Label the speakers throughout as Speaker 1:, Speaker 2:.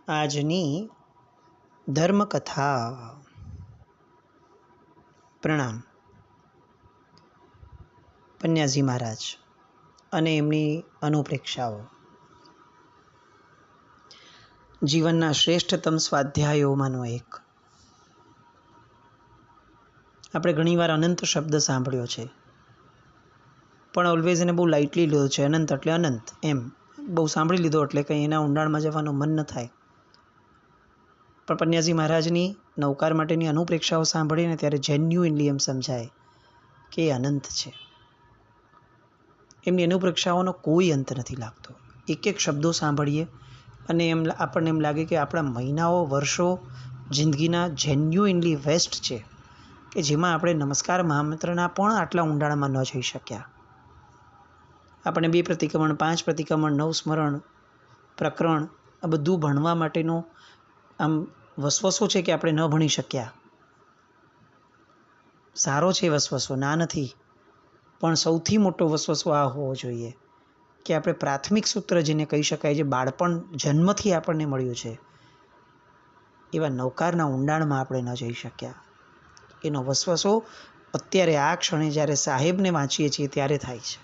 Speaker 1: આજની ધર્મકથા. પ્રણામ. પન્યાજી મહારાજ અને એમની અનુપ્રેક્ષાઓ. જીવનના શ્રેષ્ઠતમ સ્વાધ્યાયોમાંનો એક. આપણે ઘણીવાર અનંત શબ્દ સાંભળ્યો છે, પણ ઓલવેઝ એને બહુ લાઇટલી લીધો છે. અનંત એટલે અનંત, એમ બહુ સાંભળી લીધો એટલે કંઈ એના ઊંડાણમાં જવાનું મન ન થાય. પણ પન્યાજી મહારાજની નવકાર માટેની અનુપ્રેક્ષાઓ સાંભળીને ત્યારે જેન્યુઇનલી એમ સમજાય કે એ અનંત છે. એમની અનુપ્રેક્ષાઓનો કોઈ અંત નથી લાગતો. એક એક શબ્દો સાંભળીએ અને આપણને એમ લાગે કે આપણા મહિનાઓ, વર્ષો જિંદગીના જેન્યુઇનલી વેસ્ટ છે, કે જેમાં આપણે નમસ્કાર મહામંત્રના પણ આટલા ઊંડાણમાં ન જઈ શક્યા. આપણે 2 પ્રતિક્રમણ, 5 પ્રતિક્રમણ, 9 સ્મરણ, પ્રકરણ, આ બધું ભણવા માટેનો આમ વસવસો છે કે આપણે ન ભણી શક્યા. સારો છે વસવસો, ના નથી, પણ સૌથી મોટો વસવસો આ હોવો જોઈએ કે આપણે પ્રાથમિક સૂત્ર જેને કહી શકાય, જે બાળપણ જન્મથી આપણને મળ્યું છે, એવા નવકારના ઊંડાણમાં આપણે ન જઈ શક્યા. એનો વસવસો અત્યારે આ ક્ષણે જ્યારે સાહેબને વાંચીએ છીએ ત્યારે થાય છે.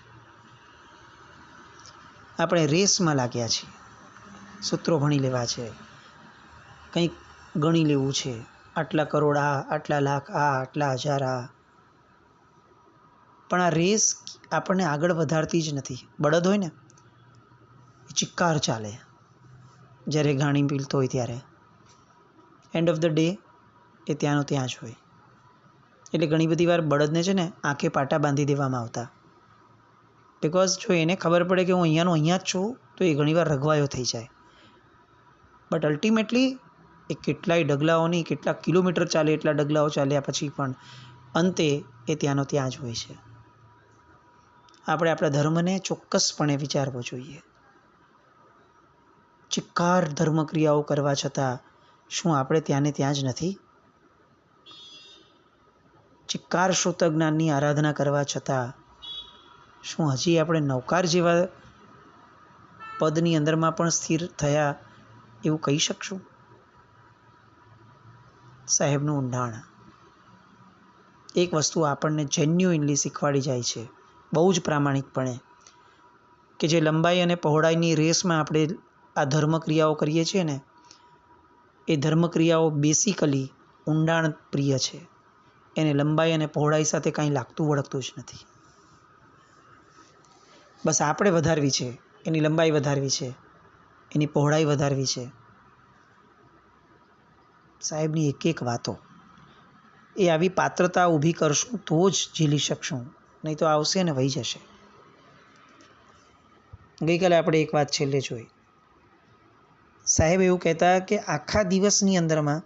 Speaker 1: આપણે રેસમાં લાગ્યા છીએ, સૂત્રો ભણી લેવા છે, કંઈક ગણી લેવું છે, આટલા કરોડ આ, આટલા લાખ આ, આટલા હજાર આ. પણ આ રેસ આપણને આગળ વધારતી જ નથી. બળદ હોય ને, એ ચિક્કાર ચાલે જ્યારે ઘાણી પીલતો હોય ત્યારે. એન્ડ ઓફ ધ ડે એ ત્યાંનો ત્યાં જ હોય. એટલે ઘણી બધી વાર બળદને છે ને આંખે પાટા બાંધી દેવામાં આવતા. બિકોઝ જો એને ખબર પડે કે હું અહીંયાનો અહીંયા જ છું, તો એ ઘણીવાર રઘવાયો થઈ જાય. બટ અલ્ટિમેટલી એ કેટલાય ડગલાઓની, કેટલા કિલોમીટર ચાલે એટલા ડગલાઓ ચાલ્યા પછી પણ અંતે એ ત્યાંનો ત્યાં જ હોય છે. આપણે આપણા ધર્મને ચોક્કસપણે વિચારવો જોઈએ. ચિક્કાર ધર્મક્રિયાઓ કરવા છતાં શું આપણે ત્યાંને ત્યાં જ નથી? ચિક્કાર શ્રુત જ્ઞાનની આરાધના કરવા છતાં શું હજી આપણે નવકાર જેવા પદની અંદરમાં પણ સ્થિર થયા એવું કહી શકશું? સાહેબનું ઊંડાણ એક વસ્તુ આપણને જેન્યુઇનલી શીખવાડી જાય છે, બહુ જ પ્રામાણિકપણે, કે જે લંબાઈ અને પહોળાઈની રેસમાં આપણે આ ધર્મક્રિયાઓ કરીએ છીએ ને, એ ધર્મક્રિયાઓ બેસિકલી ઊંડાણ પ્રિય છે. એને લંબાઈ અને પહોળાઈ સાથે કાંઈ લાગતું વળગતું જ નથી. બસ આપણે વધારવી છે, એની લંબાઈ વધારવી છે, એની પહોળાઈ વધારવી છે. સાહેબની એક એક વાતો એ આવી પાત્રતા ઊભી કરશું તો જ ઝીલી શકશું, નહીં તો આવશે ને વહી જશે. ગઈકાલે આપણે એક વાત છેલ્લે જોઈ. સાહેબ એવું કહેતા કે આખા દિવસની અંદરમાં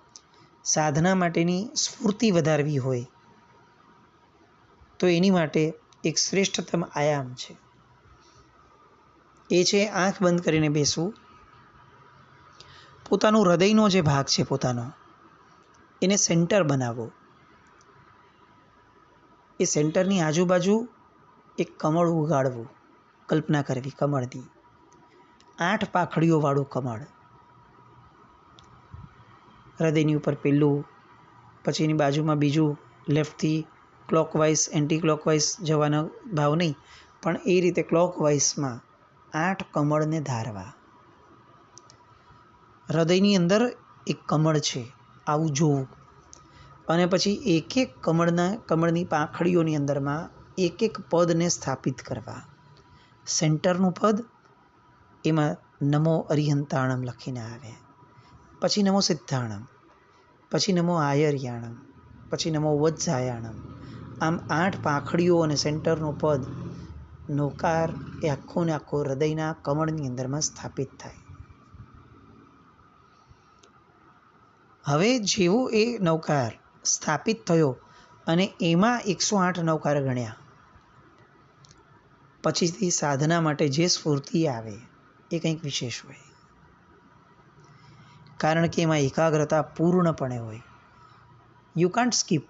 Speaker 1: સાધના માટેની સ્ફૂર્તિ વધારવી હોય તો એની માટે એક શ્રેષ્ઠતમ આયામ છે. એ છે આંખ બંધ કરીને બેસવું. પોતાનું હૃદયનો જે ભાગ છે પોતાનો, એને સેન્ટર બનાવવો. એ સેન્ટરની આજુબાજુ એક કમળ ઉગાડવું. કલ્પના કરવી કમળની, 8 પાંખડીઓવાળું કમળ. હૃદયની ઉપર પહેલું, પછી એની બાજુમાં બીજું, લેફ્ટથી ક્લોકવાઇઝ, એન્ટી ક્લોકવાઇઝ જવાનો ભાવ નહીં, પણ એ રીતે ક્લોકવાઇઝમાં 8 કમળને ધારવા. હૃદયની અંદર એક કમળ છે આવું જોવું, અને પછી એક એક કમળની પાંખડીઓની અંદરમાં એક એક પદને સ્થાપિત કરવા. સેન્ટરનું પદ, એમાં નમો અરિહંતાણમ લખીને આવે, પછી નમો સિદ્ધાણમ, પછી નમો આયર્યાણમ, પછી નમો વજ્જાયાણમ. આમ 8 પાંખડીઓ અને સેન્ટરનું પદ, નવકાર એ આખો ને આખો હૃદયના કમળની અંદરમાં સ્થાપિત થાય. હવે જેવો એ નવકાર સ્થાપિત થયો અને એમાં 108 નવકાર ગણ્યા, પછીથી સાધના માટે જે સ્ફૂર્તિ આવે એ કંઈક વિશેષ હોય. કારણ કે એમાં એકાગ્રતા પૂર્ણપણે હોય. You can't skip.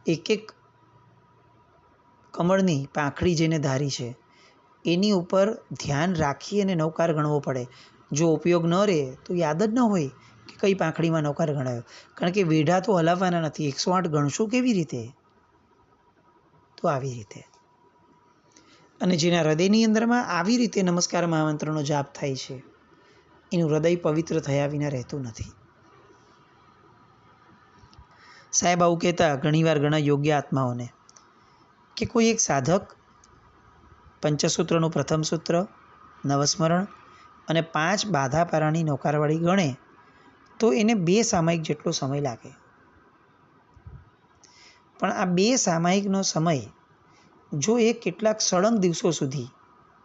Speaker 1: એક એક કમળની પાંખડી જેને ધારી છે એની ઉપર ધ્યાન રાખી અને નવકાર ગણવો પડે. જો ઉપયોગ ન રહે તો યાદ જ ન હોય કે કઈ પાંખડીમાં નવકાર ગણાયો. કારણ કે વેઢા તો હલાવવાના નથી. 108 ગણશું કેવી રીતે? તો આવી રીતે. અને જેના હૃદયની અંદરમાં આવી રીતે નમસ્કાર મહામંત્રનો જાપ થાય છે, એનું હૃદય પવિત્ર થયા વિના રહેતું નથી. સાહેબ આવું કહેતા ઘણીવાર ઘણા યોગ્ય આત્માઓને કે કોઈ એક સાધક પંચસૂત્રનું પ્રથમ સૂત્ર, નવસ્મરણ અને 5 બાધાપારાની નૌકારવાળી ગણે તો એને 2 સામાયિક જેટલો સમય લાગે. પણ આ 2 સામાયિકનો સમય જો એ કેટલાક સળંગ દિવસો સુધી,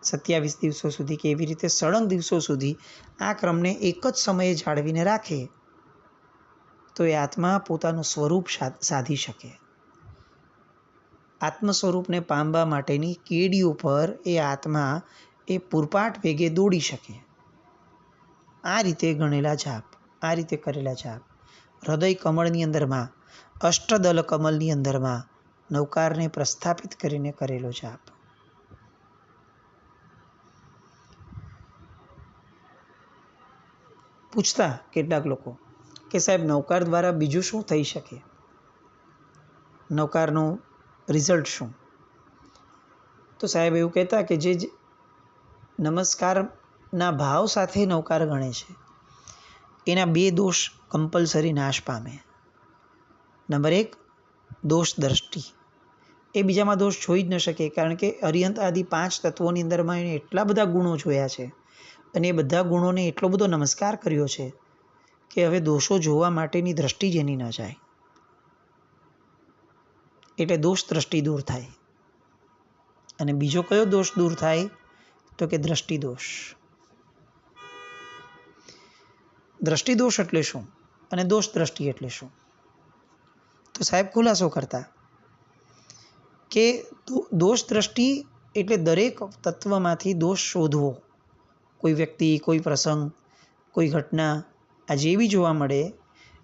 Speaker 1: 27 દિવસો સુધી કે એવી રીતે સળંગ દિવસો સુધી આ ક્રમને એક જ સમયે જાળવીને રાખે તો એ આત્મા પોતાનું સ્વરૂપ સાધી શકે. આત્મ સ્વરૂપને પામવા માટેની કેડીઓ પર એ આત્મા એ પૂરપાટ વેગે દોડી શકે. આ રીતે ગણેલા જાપ, આ રીતે કરેલા જાપ હૃદય કમળની અંદરમાં, અષ્ટદલ કમલની અંદરમાં નૌકારને પ્રસ્થાપિત કરીને કરેલો જાપ. પૂછતા કેટલાક લોકો કે સાહેબ નૌકાર દ્વારા બીજું શું થઈ શકે? નૌકારનું રિઝલ્ટ શું? તો સાહેબ એવું કહેતા કે જે નમસ્કારના ભાવ સાથે નૌકાર ગણે છે એના 2 દોષ કમ્પલસરી નાશ પામે. નંબર 1, દોષ દ્રષ્ટિ. એ બીજામાં દોષ જોઈ જ ન શકે, કારણ કે અરિયંત આદિ 5 તત્વોની અંદરમાં એને એટલા બધા ગુણો જોયા છે અને એ બધા ગુણોને એટલો બધો નમસ્કાર કર્યો છે કે હવે દોષો જોવા માટેની દ્રષ્ટિ જ એની ન જાય. એટલે દોષ દ્રષ્ટિ દૂર થાય. અને બીજો કયો દોષ દૂર થાય? તો કે દ્રષ્ટિ દોષ. દ્રષ્ટિ દોષ એટલે શું અને દોષ દ્રષ્ટિ એટલે શું? તો સાહેબ ખુલાસો કરતા કે દોષ દ્રષ્ટિ એટલે દરેક તત્વમાંથી દોષ શોધવો. કોઈ વ્યક્તિ, કોઈ પ્રસંગ, કોઈ ઘટના, આ જે બી જોવા મળે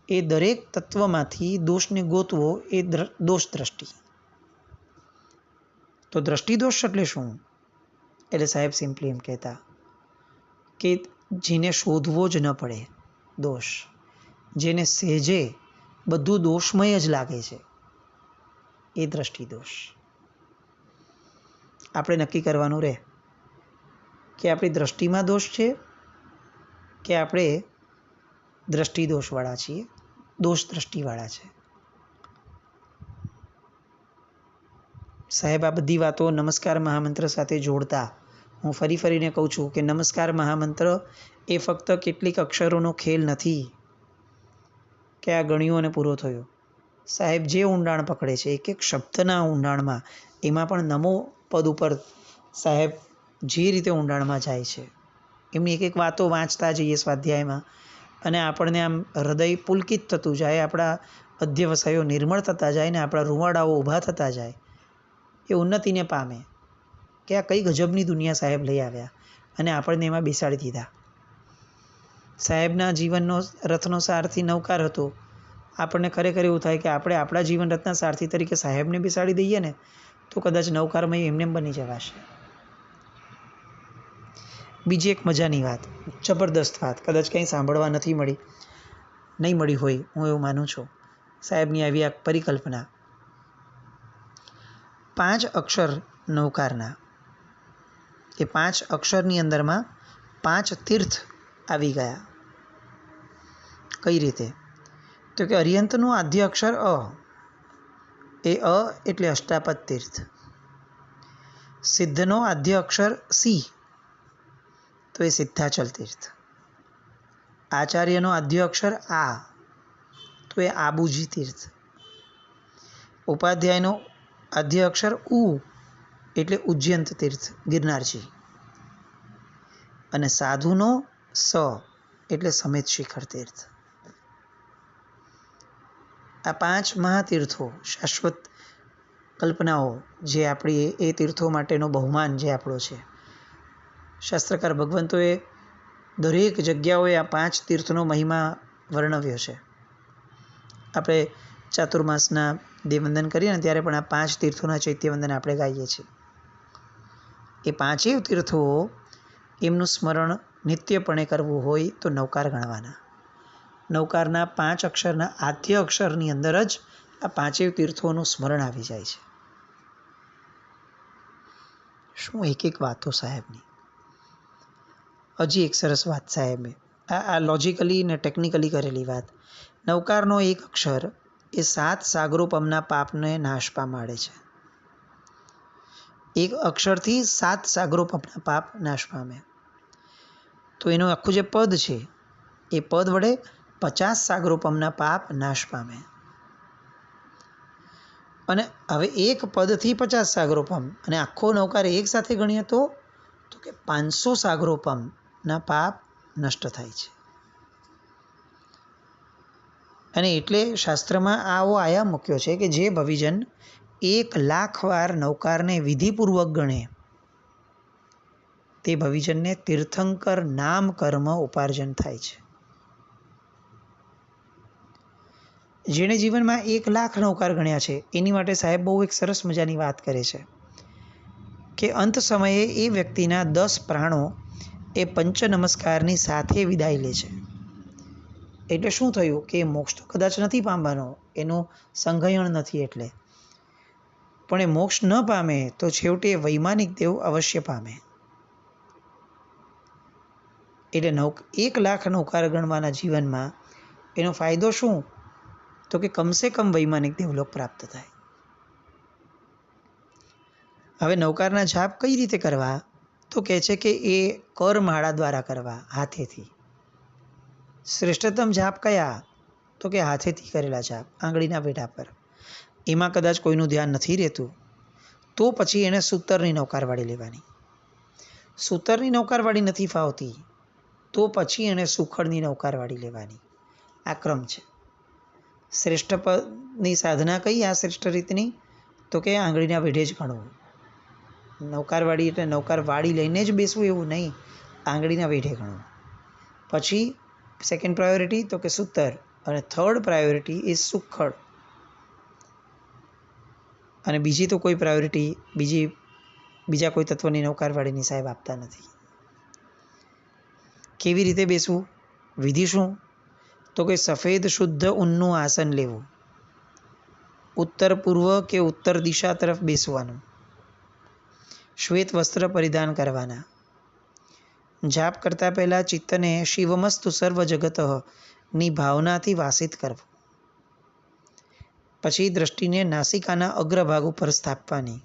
Speaker 1: એ દરેક તત્વમાંથી દોષને ગોતવો એ દોષ દ્રષ્ટિ. તો દ્રષ્ટિ દોષ એટલે શું? એટલે સાહેબ સિમ્પલી એમ કહેતા કે જેને શોધવો જ ન પડે દોષ, જેને સહેજે બધું દોષમય જ લાગે છે, એ દ્રષ્ટિ દોષ. આપણે નક્કી કરવાનું રહે કે આપણી દ્રષ્ટિમાં દોષ છે કે આપણે દ્રષ્ટિ દોષવાળા છીએ, દોષ દ્રષ્ટિવાળા છે. સાહેબ આ બધી વાતો નમસ્કાર મહામંત્ર સાથે જોડતા હું ફરીને કહું છું કે નમસ્કાર મહામંત્ર એ ફક્ત કેટલીક અક્ષરોનો ખેલ નથી કે આ ગણ્યો અને પૂરો થયો. સાહેબ જે ઊંડાણ પકડે છે, એક એક શબ્દના ઊંડાણમાં, એમાં પણ નમો પદ ઉપર સાહેબ જે રીતે ઊંડાણમાં જાય છે, એમની એક એક વાતો વાંચતા જઈએ સ્વાધ્યાયમાં અને આપણને આમ હૃદય પુલકિત થતું જાય, આપણા અધ્યવસાયો નિર્મળ થતા જાય ને આપણા રૂવાડાઓ ઊભા થતા જાય. એ ઉન્નતિને પામે કે આ કઈ ગજબની દુનિયા સાહેબ લઈ આવ્યા અને આપણને એમાં બેસાડી દીધા. સાહેબના જીવનનો રથનો સારથી નૌકાર હતો. આપણને ખરેખર એવું થાય કે આપણે આપણા જીવન રથના સારથી તરીકે સાહેબને બેસાડી દઈએ ને તો કદાચ નૌકારમય એમને બની જવાશે. બીજી એક મજાની વાત, જબરદસ્ત વાત, કદાચ કંઈ સાંભળવા નહીં મળી હોય, હું એવું માનું છું. સાહેબની આવી આ પરિકલ્પના 5 અક્ષર નૌકારના, એ 5 અક્ષરની અંદરમાં 5 તીર્થ આવી ગયા. કઈ રીતે? તો કે અરિયંતનું આદ્ય અક્ષર અ, એ અ એટલે અષ્ટાપદ તીર્થ. સિદ્ધનો આદ્ય અક્ષર સી, તો એ સિદ્ધાચલ તીર્થ. આચાર્યનો આદ્ય અક્ષર આ, તો એ આબુજી તીર્થ. ઉપાધ્યાયનો આદ્ય અક્ષર ઉ એટલે ઉજ્જયંત તીર્થ, ગિરનારજી. અને સાધુનો સ એટલે સમેત શિખર તીર્થ. આ 5 મહાતીર્થો, શાશ્વત કલ્પનાઓ, જે આપણી એ તીર્થો માટેનો બહુમાન જે આપણો છે. શાસ્ત્રકાર ભગવંતોએ દરેક જગ્યાઓએ આ 5 તીર્થનો મહિમા વર્ણવ્યો છે. આપણે ચાતુર્માસના દેવવંદન કરીએ ને ત્યારે પણ આ 5 તીર્થોના ચૈત્યવંદન આપણે ગાઈએ છીએ. એ પાંચેય તીર્થો એમનું સ્મરણ નિત્યપણે કરવું હોય તો નવકાર ગણવાના. નવકારના 5 અક્ષરના આદ્ય અક્ષરની અંદર જ આ પાંચેય તીર્થોનું સ્મરણ આવી જાય છે. શું એક વાતો સાહેબની. હજી એક સરસ વાત સાહેબે, આ લોજિકલી ને ટેકનિકલી કરેલી વાત. નવકારનો એક અક્ષર એ 7 સાગરોપમના પાપને નાશ પામાડે છે. એક અક્ષરથી 7 સાગરોપમના પાપ નાશ પામે. તો એનું આખું જે પદ છે એ પદ વડે 50 સાગરોપમના પાપ નાશ પામે. અને હવે એક પદથી 50 સાગરોપમ અને આખો નવકાર એક સાથે ગણીએ તો કે 500 સાગરોપમના પાપ નષ્ટ થાય છે. અને એટલે શાસ્ત્રમાં આવો આયામ મૂક્યો છે કે જે ભવિજન 1,00,000 વાર નવકારને વિધિપૂર્વક ગણે તે ભવિજનને તીર્થંકર નામ કર્મ ઉપાર્જન થાય છે. જેણે જીવનમાં 1,00,000 નવકાર ગણ્યા છે એની માટે સાહેબ બહુ એક સરસ મજાની વાત કરે છે કે અંત સમયે એ વ્યક્તિના 10 પ્રાણો એ પંચ નમસ્કારની સાથે વિદાય લે છે. એટલે શું થયું કે મોક્ષ તો કદાચ નથી પામવાનો, એનું સંઘયણ નથી, એટલે પણ એ મોક્ષ ન પામે તો છેવટે વૈમાનિક દેવ અવશ્ય પામે. એટલે 1,00,000 નવકાર ગણવાના જીવનમાં એનો ફાયદો શું? તો કે કમસે કમ વૈમાનિક દેવલોક પ્રાપ્ત થાય. હવે નવકારના જાપ કઈ રીતે કરવા? તો કહે છે કે એ કરમાળા દ્વારા કરવા, હાથેથી. શ્રેષ્ઠતમ જાપ કયા? તો કે હાથેથી કરેલા જાપ, આંગળીના વેઢા પર. એમાં કદાચ કોઈનું ધ્યાન નથી રહેતું તો પછી એને સૂતરની નવકારવાળી લેવાની. સૂતરની નવકારવાળી નથી ફાવતી તો પછી એને સુખડની નવકારવાળી લેવાની. આ ક્રમ છે. શ્રેષ્ઠ પદની સાધના કઈ આ શ્રેષ્ઠ રીતની? તો કે આંગળીના વેઢે જ ગણવું. નવકારવાળી એટલે નવકારવાળી લઈને જ બેસવું એવું નહીં, આંગળીના વેઢે ગણવું. પછી સેકન્ડ પ્રાયોરિટી તો કે સૂતર, અને થર્ડ પ્રાયોરિટી ઇઝ સુખડ. અને બીજી તો કોઈ પ્રાયોરિટી બીજા કોઈ તત્વની નવકારવાળીની સાહેબ આપતા નથી. કેવી રીતે બેસવું? વિધિ શું? તો કે સફેદ શુદ્ધ ઊનનું આસન લેવું, ઉત્તર પૂર્વ કે ઉત્તર દિશા તરફ બેસવાનું, શ્વેત વસ્ત્ર પરિધાન કરવાના. જાપ કરતા પહેલાં ચિત્તને શિવમસ્તુ સર્વ જગતની ભાવનાથી વાસિત કરવું. પછી દ્રષ્ટિને નાસિકાના અગ્રભાગ ઉપર સ્થાપવાની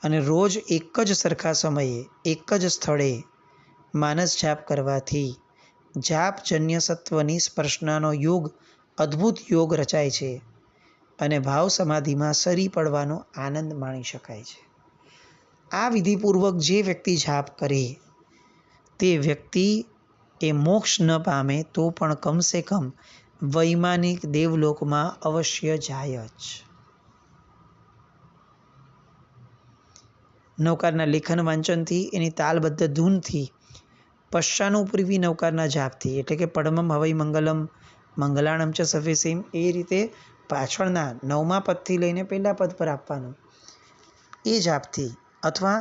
Speaker 1: અને રોજ એક જ સરખા સમયે એક જ સ્થળે માનસ જાપ કરવાથી જાપજન્ય સત્વની સ્પર્શનાનો યોગ, અદ્ભુત યોગ રચાય છે અને ભાવ સમાધિમાં સરી પડવાનો આનંદ માણી શકાય છે. આ વિધિપૂર્વક જે વ્યક્તિ જાપ કરે તે વ્યક્તિ એ મોક્ષ ન પામે તો પણ કમસે કમ વૈમાનિક દેવલોકમાં અવશ્ય જાય જ. નવકારના લેખન વાંચનથી, એની તાલબદ્ધ ધૂનથી, પશ્ચાનુપૂર્વી નવકારના જાપથી, એટલે કે પડમમ હવૈ મંગલમ મંગલાણમ ચ સફેસીમ, એ રીતે પાછળના 9મા પદથી લઈને પહેલા પદ પર આપવાનું, એ જાપથી, અથવા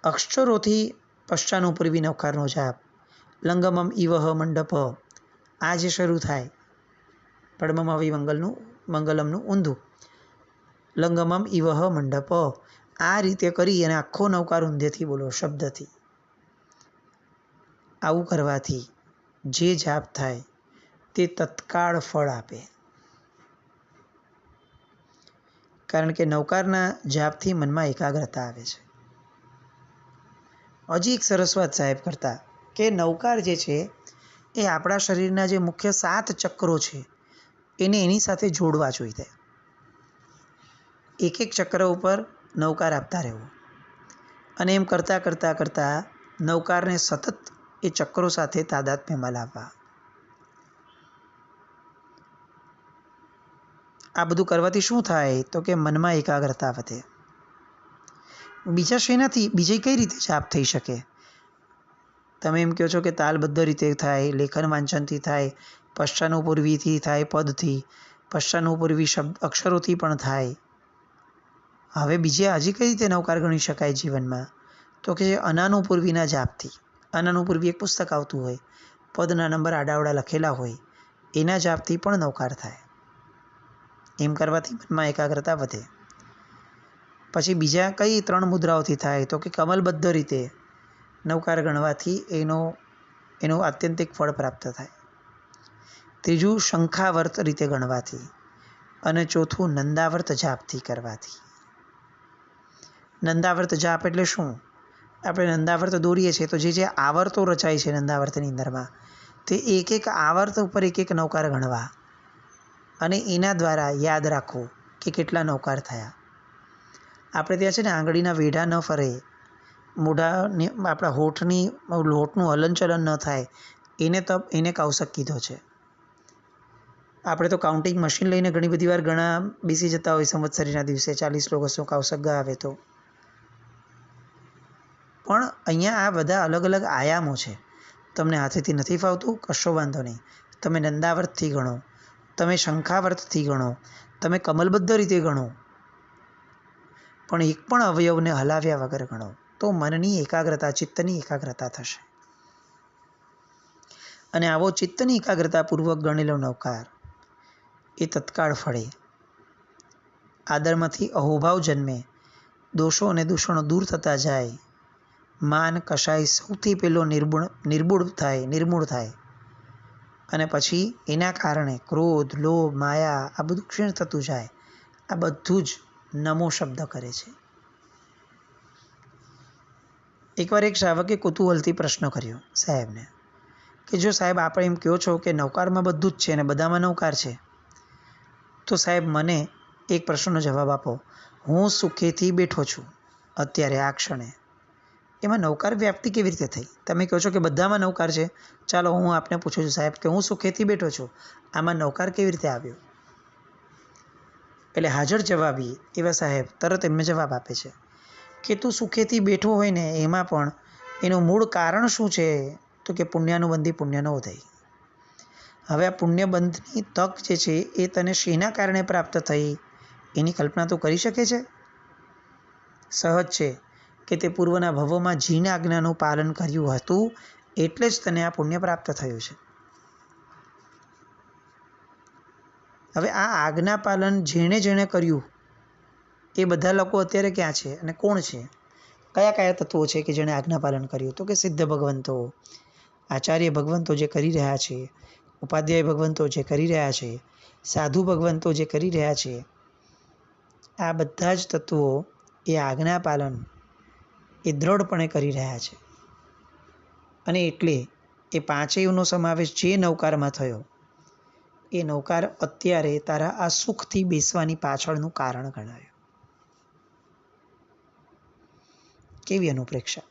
Speaker 1: અક્ષરોથી પશ્ચાનુપૂર્વી નવકારનો જાપ, લંગમમ ઇવહ મંડપ, આ જે શરૂ થાય પડમમ હવૈ મંગલમનું ઊંધું, લંગમમ ઇવહ મંડપ, આ રીતે કરી અને આખો નવકાર ઊંધેથી બોલો, શબ્દથી. આવું કરવાથી જે જાપ થાય તે તત્કાળ ફળ આપે. કારણ કે નવકારના જાપથી મનમાં એકાગ્રતા આવે છે. હજી એક સરસ વાત સાહેબ કરતા કે નવકાર જે છે એ આપણા શરીરના જે મુખ્ય 7 ચક્રો છે એને એની સાથે જોડવા જોઈએ. એક એક ચક્ર ઉપર નવકાર આપતા રહેવું અને એમ કરતાં કરતાં કરતાં નવકારને સતત એ ચક્રો સાથે તાદાત્મ્યમાં લાવવા. આ બધું કરવાથી શું થાય? તો કે મનમાં એકાગ્રતા વધે. બીજા શેનાથી, બીજી કઈ રીતે જાપ થઈ શકે? તમે એમ કહો છો કે તાલબદ્ધ રીતે થાય, લેખન વાંચનથી થાય, પશ્ચાનુપૂર્વીથી થાય, પદથી, પશ્ચાનુપૂર્વી શબ્દ અક્ષરોથી પણ થાય. હવે બીજે હજી કઈ રીતે નવકાર ગણી શકાય જીવનમાં? તો તો કે અનાનું પૂર્વીના જાપથી, અનાનું પૂર્વી એક પુસ્તક આવતું હોય, પદના નંબર આડાવડા લખેલા હોય, એના જાપથી પણ નવકાર થાય. એમ કરવાથી મનમાં એકાગ્રતા વધે. પછી બીજા કઈ 3 મુદ્રાઓથી થાય? તો કે કમલબદ્ધ રીતે નવકાર ગણવાથી એનો આત્યંતિક ફળ પ્રાપ્ત થાય. ત્રીજું શંખાવર્ત રીતે ગણવાથી, અને ચોથું નંદાવર્ત જાપથી કરવાથી. નંદાવર્ત જાપ એટલે શું? આપણે નંદાવર્ત દોરીએ છીએ તો જે આવર્તો રચાય છે નંદાવર્તની અંદરમાં, તે એક એક આવર્ત ઉપર એક એક નવકાર ગણવા અને એના દ્વારા યાદ રાખવું કે કેટલા નવકાર થયા. આપણે ત્યાં છે ને આંગળીના વેઢા ન ફરે, મોઢાની આપણા હોઠનું હલનચલન ન થાય, એને કૌશક કીધો છે. આપણે તો કાઉન્ટિંગ મશીન લઈને ઘણી બધી વાર ઘણા બેસી જતા હોય સંવત્સરીના દિવસે 40 શ્લોક 100 કૌશક ગાવે તો. પણ અહીંયા આ બધા અલગ અલગ આયામો છે. તમને હાથેથી નથી ફાવતું, કશો વાંધો નહીં, તમે નંદાવર્તથી ગણો, તમે શંખાવર્તથી ગણો, તમે કમલબદ્ધ રીતે ગણો, પણ એક પણ અવયવને હલાવ્યા વગર ગણો તો મનની એકાગ્રતા, ચિત્તની એકાગ્રતા થશે. અને આવો ચિત્તની એકાગ્રતાપૂર્વક ગણેલો નવકાર એ તત્કાળ ફળે. આદરમાંથી અહોભાવ જન્મે, દોષો અને દૂષણો દૂર થતા જાય, માન કશાય સૌથી પહેલો નિર્મૂળ થાય, અને પછી એના કારણે ક્રોધ, લોભ, માયા આ બધું ક્ષીણ થતું જાય. આ બધું જ નમો શબ્દ કરે છે. એકવાર એક શ્રાવકે કુતૂહલથી પ્રશ્ન કર્યો સાહેબને કે જો સાહેબ આપણે એમ કહો છો કે નવકારમાં બધું જ છે અને બધામાં નવકાર છે, તો સાહેબ મને એક પ્રશ્નનો જવાબ આપો. હું સુખેથી બેઠો છું અત્યારે આ ક્ષણે, એમાં નવકાર વ્યાપ્તિ કેવી રીતે થઈ? તમે કહો છો કે બધામાં નવકાર છે, ચાલો હું આપને પૂછું છું સાહેબ કે હું સુખેથી બેઠો છું, આમાં નવકાર કેવી રીતે આવ્યો? એટલે હાજર જવાબી એવા સાહેબ તરત એમને જવાબ આપે છે કે તું સુખેથી બેઠો હોય ને એમાં પણ એનું મૂળ કારણ શું છે? તો કે પુણ્યાનુબંધી પુણ્યનો ઉદય. હવે આ પુણ્યબંધની તક જે છે એ તને શેના કારણે પ્રાપ્ત થઈ એની કલ્પના તું કરી શકે છે? સહજ છે કે તે પૂર્વના ભવોમાં જીન આજ્ઞાનું પાલન કર્યું હતું એટલે જ તને આ પુણ્ય પ્રાપ્ત થયું છે. હવે આ આજ્ઞા પાલન જેણે જેણે કર્યું એ બધા લોકો અત્યારે ક્યાં છે અને કોણ છે? કયા કયા તત્વો છે કે જેણે આજ્ઞા પાલન કર્યું? તો કે સિદ્ધ ભગવંતો, આચાર્ય ભગવંતો જે કરી રહ્યા છે, ઉપાધ્યાય ભગવંતો જે કરી રહ્યા છે, સાધુ ભગવંતો જે કરી રહ્યા છે, આ બધા જ તત્વો એ આજ્ઞા પાલન એ દ્રઢપણે કરી રહ્યા છે. અને એટલે એ પાંચેયનો સમાવેશ જે નવકારમાં થયો એ નવકાર અત્યારે તારા આ સુખથી બેસવાની પાછળનું કારણ ગણાયો. કેવી અનુપ્રેક્ષા!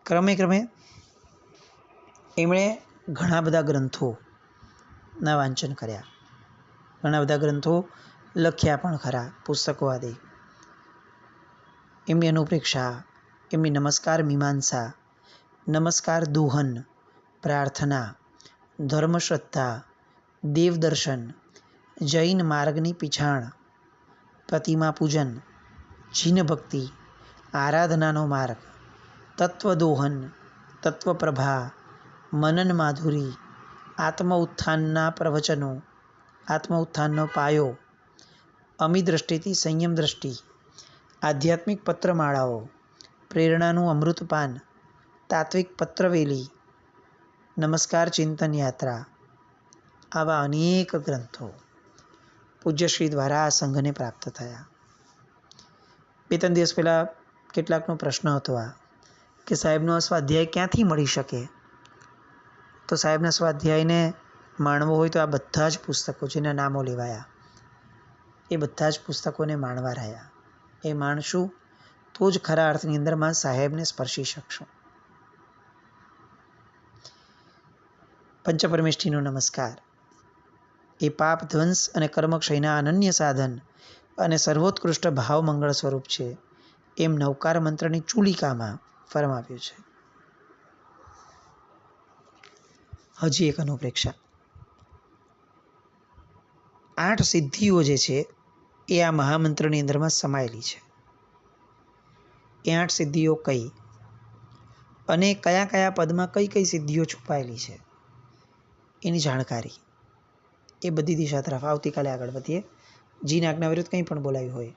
Speaker 1: ક્રમે ક્રમે એમણે ઘણા બધા ગ્રંથોના વાંચન કર્યા, ઘણા બધા ગ્રંથો લખ્યા પણ ખરા, પુસ્તકો આદિ. એમની અનુપ્રેક્ષા, એમની નમસ્કાર મીમાંસા, નમસ્કાર દોહન, પ્રાર્થના, ધર્મશ્રદ્ધા, દેવદર્શન, જૈન માર્ગની પીછાણ, પ્રતિમા પૂજન, જીન ભક્તિ, આરાધનાનો માર્ગ, તત્વદોહન, તત્વપ્રભા, મનન માધુરી, આત્મ ઉત્થાનના પ્રવચનો, આત્મ ઉત્થાનનો પાયો, અમી દ્રષ્ટિથી સંયમ દ્રષ્ટિ, આધ્યાત્મિક પત્રમાળાઓ, પ્રેરણાનું અમૃતપાન, તાત્વિક પત્રવેલી, નમસ્કાર ચિંતન યાત્રા, આવા અનેક ગ્રંથો પૂજ્યશ્રી દ્વારા આ સંઘને પ્રાપ્ત થયા. 2-3 દિવસ પહેલાં કેટલાકનો પ્રશ્ન હતો આ કે સાહેબનો સ્વાધ્યાય ક્યાંથી મળી શકે? તો સાહેબના સ્વાધ્યાયને માણવો હોય તો આ બધા જ પુસ્તકો જેના નામો લેવાયા એ બધા જ પુસ્તકોને માણવા રહ્યા. એ માણશું તો જ ખરા અર્થની અંદરમાં સાહેબને સ્પર્શી શકશું. પંચપરમેષ્ઠીનો નમસ્કાર એ પાપ ધ્વંસ અને કર્મક્ષયના અનન્ય સાધન અને સર્વોત્કૃષ્ટ ભાવ મંગળ સ્વરૂપ છે એમ નવકાર મંત્રની ચૂલિકામાં ફરમાવ્યું છે. હજી એક અનુપ્રેક્ષા, 8 સિદ્ધિઓ જે છે એ આ મહામંત્રની અંદરમાં સમાયેલી છે. એ 8 સિદ્ધિઓ કઈ અને કયા કયા પદમાં કઈ કઈ સિદ્ધિઓ છુપાયેલી છે એની જાણકારી, એ બધી દિશા તરફ આવતીકાલે આગળ વધીએ. જીની આજ્ઞા વિરુદ્ધ કંઈ પણ બોલાયું હોય